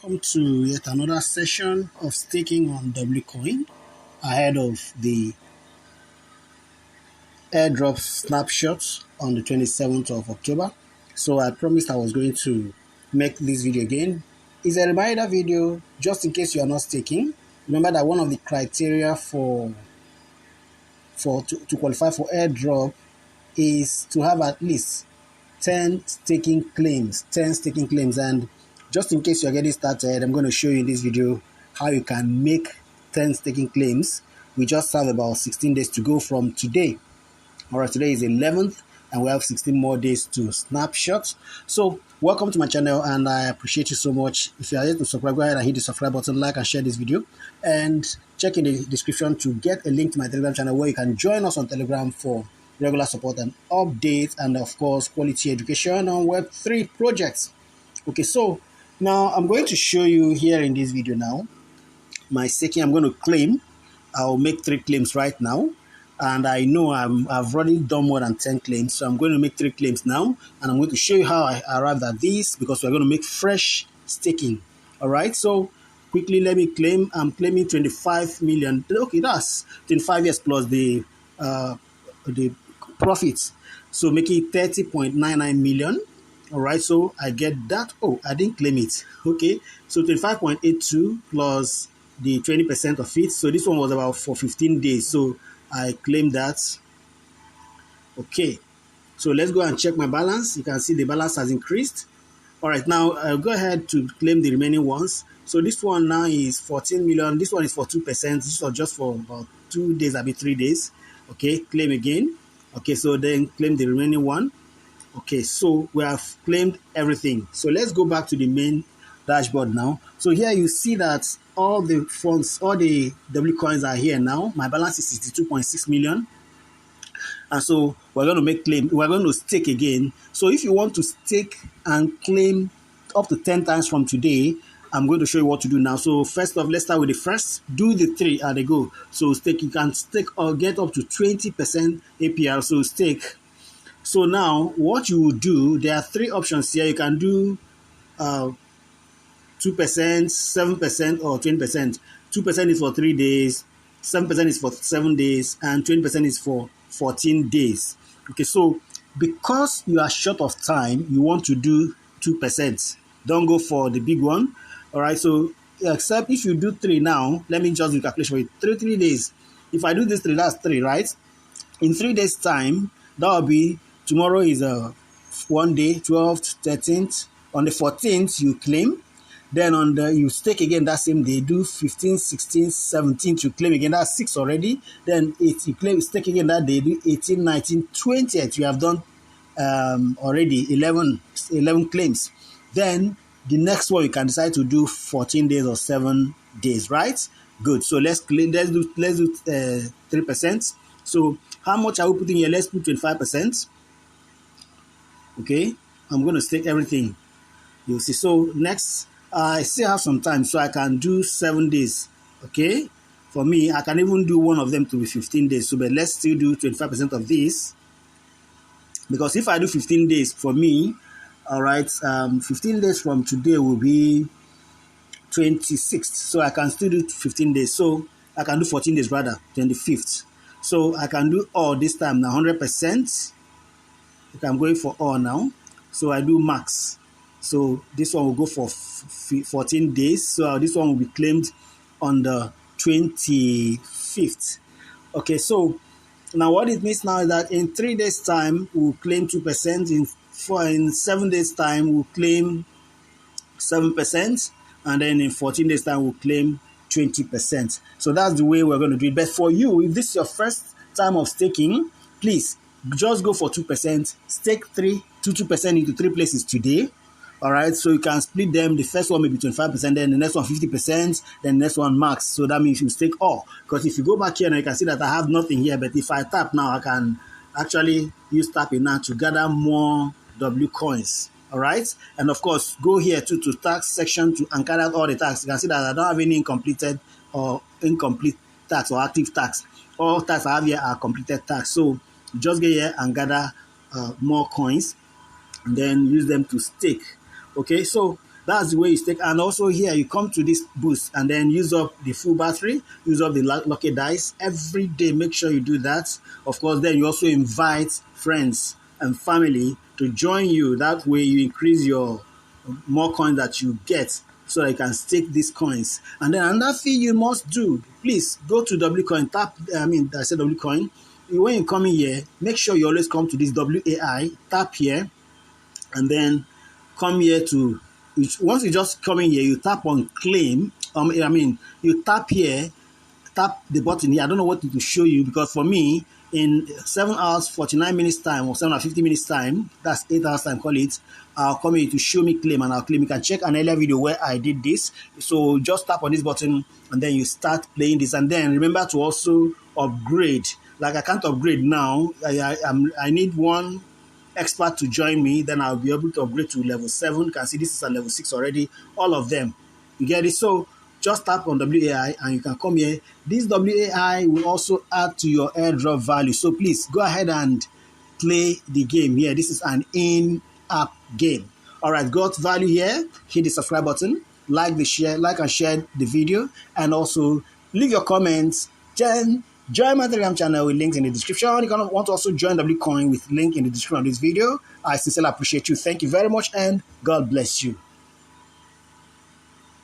welcome to yet another session of staking on WCoin ahead of the airdrop snapshots on the 27th of October. So I promised I was going to make this video again. It's a reminder video just in case you are not staking. Remember that one of the criteria to qualify for airdrop is to have at least 10 staking claims, and just in case you're getting started, I'm going to show you in this video how you can make 10 staking claims. We just have about 16 days to go from today. All right, today is 11th and we have 16 more days to snapshot. So welcome to my channel and I appreciate you so much. If you are yet to subscribe, go ahead and hit the subscribe button, like and share this video, and check in the description to get a link to my Telegram channel where you can join us on Telegram for regular support and updates, and of course quality education on Web3 projects. Okay, so now I'm going to show you here in this video now my staking. I'm going to claim. I'll make 3 claims right now, and I know I've already done more than 10 claims, so I'm going to make 3 claims now, and I'm going to show you how I arrived at this because we're going to make fresh staking. All right, so quickly let me claim. I'm claiming 25 million. Okay, that's 25 years plus the profits, so making 30.99 million. All right, so I get that. Oh, I didn't claim it. Okay, so 25.82 plus the 20% of it. So this one was about for 15 days, so I claimed that. Okay, so let's go and check my balance. You can see the balance has increased. All right, now I'll go ahead to claim the remaining ones. So this one now is 14 million. This one is for 2%. This was just for about 2 days, maybe 3 days. Okay, claim again. Okay, so then claim the remaining one. Okay, so we have claimed everything. So let's go back to the main dashboard now. So here you see that all the funds, all the W coins are here now. My balance is 62.6 million. And so we're going to make claim. We're going to stake again. So if you want to stake and claim up to 10 times from today, I'm going to show you what to do now. So first off, let's start with the first. Do the 3 and they go. So stake, you can stake or get up to 20% APR. So stake. So now what you will do, there are 3 options here. You can do 2%, 7%, or 20%. 2% is for 3 days, 7% is for 7 days, and 20% is for 14 days. Okay, so because you are short of time, you want to do 2%. Don't go for the big one. All right, so except if you do 3 now, let me just do the calculation for you. 3 days. If I do this 3, that's 3, right? In 3 days' time, that will be, tomorrow is 1 day, 12th, 13th. On the 14th, you claim. Then on the, you stake again that same day, do 15, 16, 17, you claim again, that's 6 already. Then 8, you claim, stake again that day, do 18, 19, 20th, you have done already 11 claims. Then the next one you can decide to do 14 days or 7 days, right? Good. So let's do 3%. So how much are we putting here? Let's put 25%. Okay, I'm going to stake everything. You'll see. So next, I still have some time, so I can do 7 days. Okay, for me, I can even do one of them to be 15 days. So, but let's still do 25% of this, because if I do 15 days for me, all right, 15 days from today will be 26th. So I can still do 15 days. So I can do 14 days rather, 25th. So I can do all this time now, 100%. Okay, I'm going for all now. So I do max. So this one will go for 14 days. So this one will be claimed on the 25th. Okay, so now what it means now is that in 3 days' time, we'll claim 2%. In 7 days' time, we'll claim 7%. And then in 14 days' time, we'll claim 20%. So that's the way we're going to do it. But for you, if this is your first time of staking, please just go for 2%. Stake 2% into 3 places today. All right, so you can split them. The first one may be 25%, then the next one 50%, then the next one max. So that means you stake all. Because if you go back here now, you can see that I have nothing here. But if I tap now, I can actually use tapping now to gather more W coins. All right, and of course, go here to tax section to and carry out all the tax. You can see that I don't have any incomplete tax or active tax. All tax I have here are completed tax. So you just get here and gather more coins, and then use them to stake. Okay, so That's the way you take. And also here, you come to this boost and then use up the full battery, use up the lucky dice every day. Make sure you do that. Of course, then you also invite friends and family to join you. That way, you increase your more coins that you get so that you can stake these coins. And then another thing you must do, please go to WCoin, I said WCoin. When you come in here, make sure you always come to this WAI, tap here, and then come here to, once you just come in here, you tap on claim. You tap here, tap the button here. I don't know what to show you because for me, in 7 hours 49 minutes time or 7 hours 50 minutes time, that's 8 hours time, call it, I'll come here to show me claim and I'll claim. You can check an earlier video where I did this. So just tap on this button and then you start playing this. And then remember to also upgrade. Like I can't upgrade now. I need one expert to join me, then I'll be able to upgrade to level 7. You can see this is at level 6 already, all of them. You get it? So just tap on WAI and you can come here. This WAI will also add to your airdrop value. So please go ahead and play the game here. This is an in-app game. All right, got value here. Hit the subscribe button, like and share the video, and also leave your comments. Join my Telegram channel with links in the description. You can want to also join WCoin with link in the description of this video. I sincerely appreciate you. Thank you very much, and God bless you.